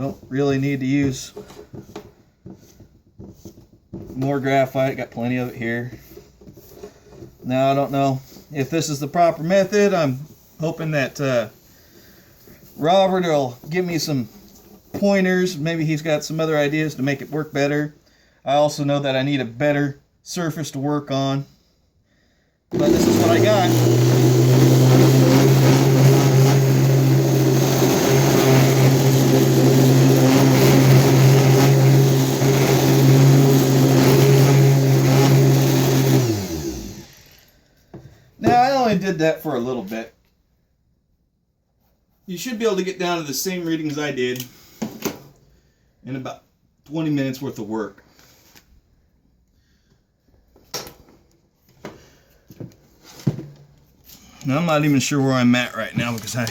Don't really need to use more graphite. Got plenty of it here. Now I don't know if this is the proper method. I'm hoping that Robert will give me some pointers. Maybe he's got some other ideas to make it work better. I also know that I need a better surface to work on. But this is what I got. Now I only did that for a little bit. You should be able to get down to the same readings I did in about 20 minutes worth of work. Now I'm not even sure where I'm at right now because I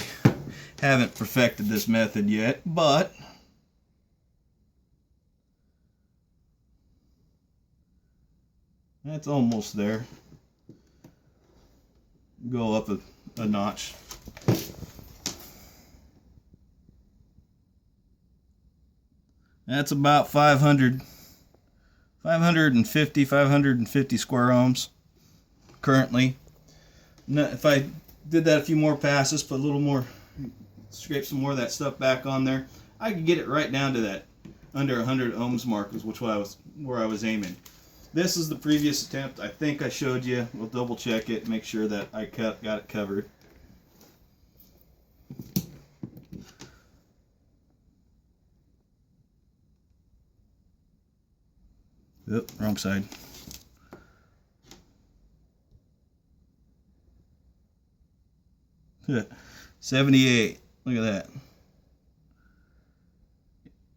haven't perfected this method yet, but that's almost there. Go up a notch. That's about 550 square ohms currently. Now, if I did that a few more passes, put a little more, scrape some more of that stuff back on there, I could get it right down to that under 100 ohms mark, is where I was aiming. This is the previous attempt. I think I showed you. We'll double check it, make sure that I got it covered. Oop, wrong side. Yeah, 78. Look at that.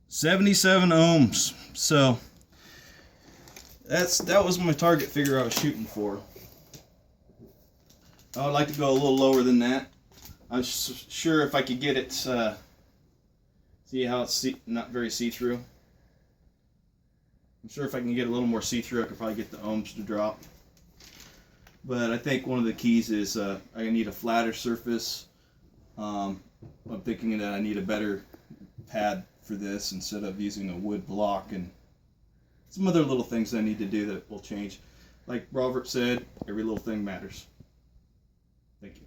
77 ohms. So that was my target figure I was shooting for. I would like to go a little lower than that. I'm sure if I could get it, see how it's not very see-through. I'm sure if I can get a little more see-through, I could probably get the ohms to drop. But I think one of the keys is I need a flatter surface. I'm thinking that I need a better pad for this instead of using a wood block, and some other little things I need to do that will change. Like Robert said, every little thing matters. Thank you.